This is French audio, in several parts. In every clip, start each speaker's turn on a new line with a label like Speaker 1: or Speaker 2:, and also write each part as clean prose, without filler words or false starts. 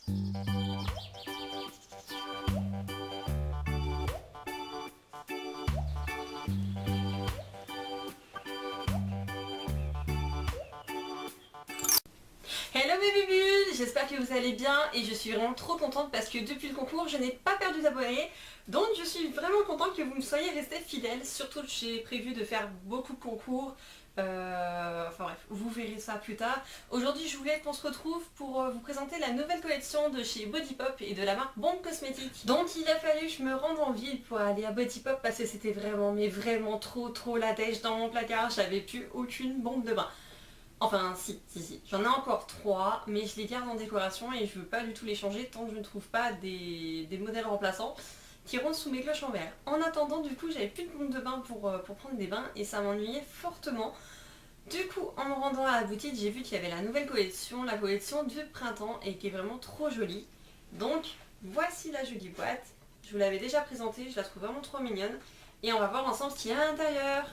Speaker 1: Hello mes bébus, j'espère que vous allez bien et je suis vraiment trop contente parce que depuis le concours je n'ai pas perdu d'abonnés, donc je suis vraiment contente que vous me soyez restés fidèles, surtout que j'ai prévu de faire beaucoup de concours, enfin bref, vous verrez ça plus tard. Aujourd'hui je voulais qu'on se retrouve pour vous présenter la nouvelle collection de chez Body Pop et de la marque Bombe Cosmétique. Donc il a fallu que je me rende en ville pour aller à Body Pop parce que c'était vraiment, mais vraiment trop la dèche dans mon placard, j'avais plus aucune bombe de bain. Enfin si, j'en ai encore 3, mais je les garde en décoration et je veux pas du tout les changer tant que je ne trouve pas des modèles remplaçants qui iront sous mes cloches en verre. En attendant, du coup, j'avais plus de bombe de bain pour prendre des bains et ça m'ennuyait fortement. Du coup, en me rendant à la boutique, j'ai vu qu'il y avait la nouvelle collection, la collection du printemps et qui est vraiment trop jolie. Donc, voici la jolie boîte. Je vous l'avais déjà présentée, je la trouve vraiment trop mignonne. Et on va voir ensemble ce qu'il y a à l'intérieur.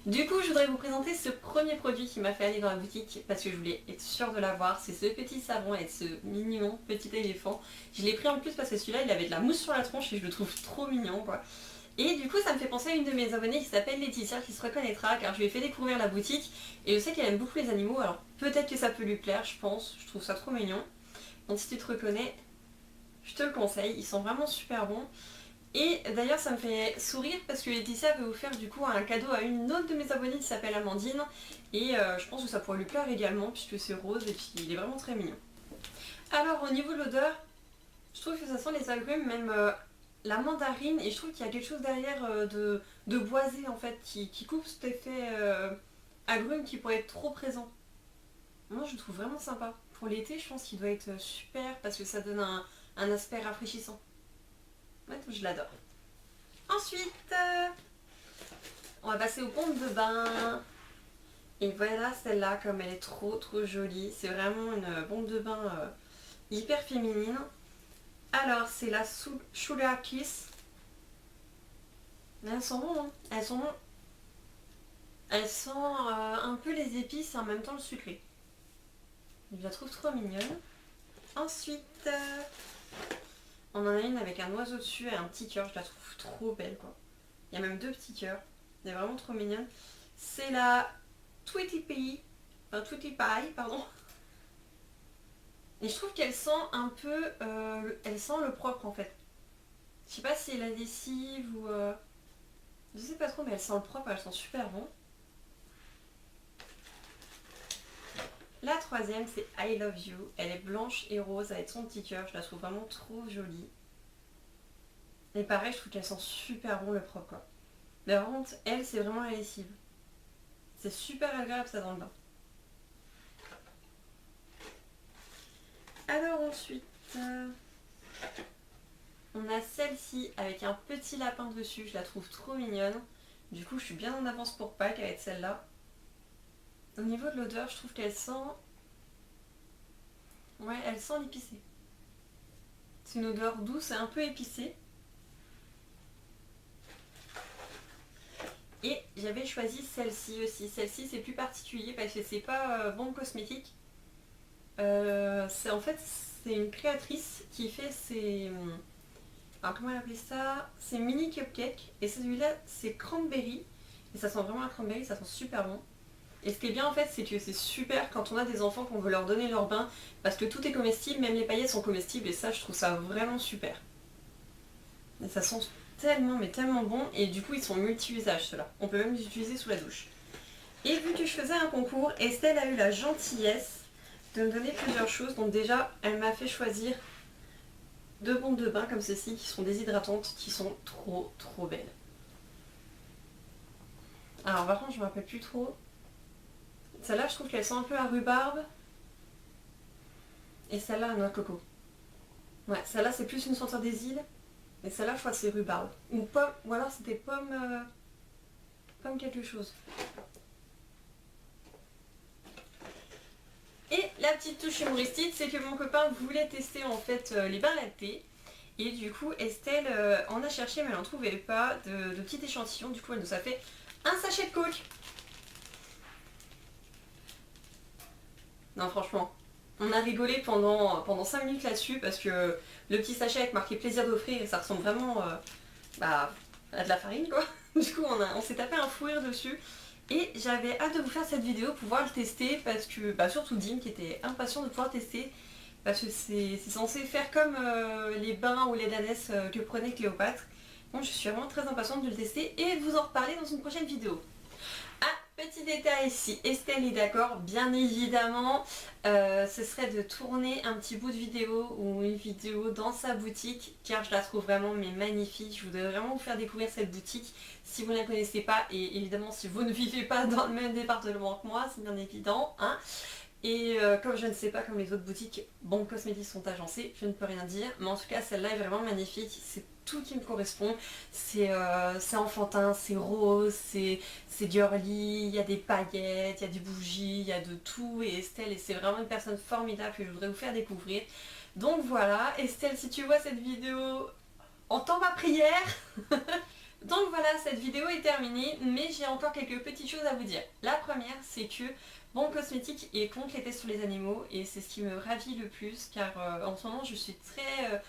Speaker 1: Du coup, je voudrais vous présenter ce premier produit qui m'a fait aller dans la boutique parce que je voulais être sûre de l'avoir. C'est ce petit savon et ce mignon petit éléphant. Je l'ai pris en plus parce que celui-là, il avait de la mousse sur la tronche et je le trouve trop mignon, quoi. Et du coup, ça me fait penser à une de mes abonnées qui s'appelle Laetitia, qui se reconnaîtra car je lui ai fait découvrir la boutique et je sais qu'elle aime beaucoup les animaux, alors peut-être que ça peut lui plaire, je pense. Je trouve ça trop mignon. Donc si tu te reconnais, je te le conseille. Ils sont vraiment super bons. Et d'ailleurs ça me fait sourire parce que Laetitia veut vous faire du coup un cadeau à une autre de mes abonnées qui s'appelle Amandine. Et je pense que ça pourrait lui plaire également puisque c'est rose et puis il est vraiment très mignon. Alors au niveau de l'odeur, je trouve que ça sent les agrumes, même la mandarine. Et je trouve qu'il y a quelque chose derrière de boisé en fait qui coupe cet effet agrume qui pourrait être trop présent. Moi je le trouve vraiment sympa. Pour l'été je pense qu'il doit être super parce que ça donne un aspect rafraîchissant. Ouais, je l'adore. Ensuite, on va passer aux pompes de bain. Et voilà celle-là, comme elle est trop jolie. C'est vraiment une pompe de bain hyper féminine. Alors, c'est la Sugar Kiss. Mais elles sont bonnes, hein. Elles sont bonnes. Elles sentent un peu les épices et en même temps le sucré. Je la trouve trop mignonne. Ensuite, on en a une avec un oiseau dessus et un petit cœur. Je la trouve trop belle, quoi. Il y a même 2 petits cœurs. Elle est vraiment trop mignonne. C'est la Tweety Pie. Enfin, Tweety Pie, pardon. Et je trouve qu'elle sent un peu... elle sent le propre, en fait. Je sais pas si c'est la lessive ou... je sais pas trop, mais elle sent le propre. Elle sent super bon. La troisième, c'est I Love You. Elle est blanche et rose avec son petit cœur. Je la trouve vraiment trop jolie. Et pareil, je trouve qu'elle sent super bon le propre, quoi. Mais par contre, elle, c'est vraiment la lessive. C'est super agréable ça dans le bain. Alors ensuite, on a celle-ci avec un petit lapin dessus. Je la trouve trop mignonne. Du coup, je suis bien en avance pour Pâques avec celle-là. Au niveau de l'odeur, je trouve qu'elle sent... Ouais, elle sent l'épicé. C'est une odeur douce et un peu épicée. Et j'avais choisi celle-ci aussi. Celle-ci, c'est plus particulier parce que c'est pas Bombe Cosmétique. En fait, c'est une créatrice qui fait ses... Alors comment elle appelait ça? C'est mini cupcake. Et celui-là, c'est cranberry. Et ça sent vraiment la cranberry, ça sent super bon. Et ce qui est bien en fait, c'est que c'est super quand on a des enfants qu'on veut leur donner leur bain. Parce que tout est comestible, même les paillettes sont comestibles. Et ça, je trouve ça vraiment super. Et ça sent tellement, mais tellement bon. Et du coup, ils sont multi-usages ceux-là. On peut même les utiliser sous la douche. Et vu que je faisais un concours, Estelle a eu la gentillesse de me donner plusieurs choses. Donc déjà, elle m'a fait choisir 2 bombes de bain comme ceci qui sont déshydratantes, qui sont trop belles. Alors par contre, je ne me rappelle plus trop. Celle-là, je trouve qu'elle sent un peu la rhubarbe. Et celle-là, la noix de coco. Ouais, celle-là, c'est plus une senteur des îles. Et celle-là, je crois que c'est rhubarbe. Ou pomme, ou alors c'était pomme... pomme quelque chose. Et la petite touche humoristique, c'est que mon copain voulait tester en fait les bains lactés. Et du coup, Estelle en a cherché, mais elle n'en trouvait pas de petits échantillons. Du coup, elle nous a fait un sachet de coke. Non, franchement, On a rigolé pendant 5 minutes là-dessus parce que le petit sachet avec marqué plaisir d'offrir et ça ressemble vraiment à de la farine quoi. Du coup on s'est tapé un fou rire dessus. Et j'avais hâte de vous faire cette vidéo pour pouvoir le tester parce que, surtout Dim qui était impatient de pouvoir tester parce que c'est censé faire comme les bains ou les danesses que prenait Cléopâtre. Donc je suis vraiment très impatiente de le tester et de vous en reparler dans une prochaine vidéo. Ah, petit détail, si Estelle est d'accord, bien évidemment, ce serait de tourner un petit bout de vidéo ou une vidéo dans sa boutique car je la trouve vraiment mais magnifique. Je voudrais vraiment vous faire découvrir cette boutique si vous ne la connaissez pas et évidemment si vous ne vivez pas dans le même département que moi, c'est bien évident. Hein. Et comme je ne sais pas comme les autres boutiques Bon Cosmétiques sont agencées, je ne peux rien dire. Mais en tout cas celle-là est vraiment magnifique, c'est tout qui me correspond. C'est enfantin, c'est rose, c'est girly, il y a des paillettes, il y a des bougies, il y a de tout. Et Estelle, et c'est vraiment une personne formidable que je voudrais vous faire découvrir. Donc voilà, Estelle, si tu vois cette vidéo, entends ma prière. Donc voilà, cette vidéo est terminée, mais j'ai encore quelques petites choses à vous dire. La première, c'est que Bon Cosmétique est contre les tests sur les animaux et c'est ce qui me ravit le plus car en ce moment je suis très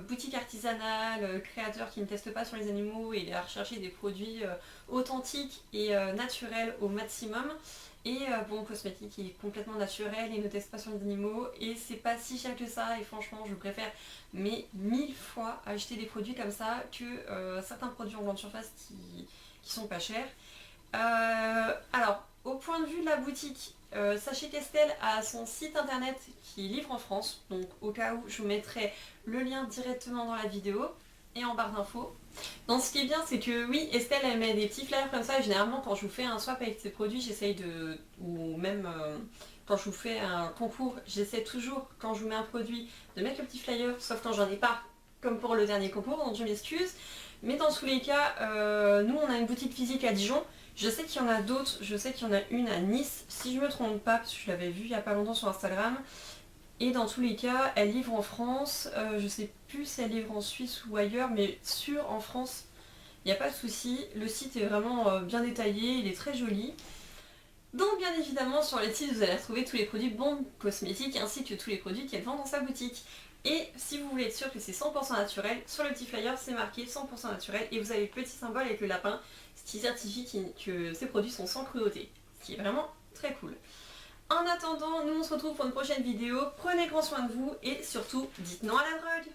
Speaker 1: boutique artisanale, créateur qui ne teste pas sur les animaux et à rechercher des produits authentiques et naturels au maximum. Et Bon Cosmétique est complètement naturel et ne teste pas sur les animaux et c'est pas si cher que ça et franchement je préfère mais 1000 fois acheter des produits comme ça que certains produits en grande surface qui sont pas chers. Alors, au point de vue de la boutique, sachez qu'Estelle a son site internet qui livre en France, donc au cas où je vous mettrai le lien directement dans la vidéo et en barre d'infos. Donc ce qui est bien c'est que oui, Estelle elle met des petits flyers comme ça et généralement quand je vous fais un swap avec ses produits j'essaye de, ou même quand je vous fais un concours, j'essaie toujours quand je vous mets un produit de mettre le petit flyer, sauf quand j'en ai pas, comme pour le dernier concours, donc je m'excuse. Mais dans tous les cas, nous on a une boutique physique à Dijon. Je sais qu'il y en a d'autres, je sais qu'il y en a une à Nice, si je me trompe pas, parce que je l'avais vue il y a pas longtemps sur Instagram. Et dans tous les cas, elle livre en France, je sais plus si elle livre en Suisse ou ailleurs, mais sûr en France, il n'y a pas de souci. Le site est vraiment bien détaillé, il est très joli. Donc bien évidemment sur le site vous allez retrouver tous les produits Bon Cosmétique ainsi que tous les produits qu'elle vend dans sa boutique. Et si vous voulez être sûr que c'est 100% naturel, sur le petit flyer c'est marqué 100% naturel et vous avez le petit symbole avec le lapin, ce qui certifie que ces produits sont sans cruauté, ce qui est vraiment très cool. En attendant, nous on se retrouve pour une prochaine vidéo, prenez grand soin de vous et surtout dites non à la drogue.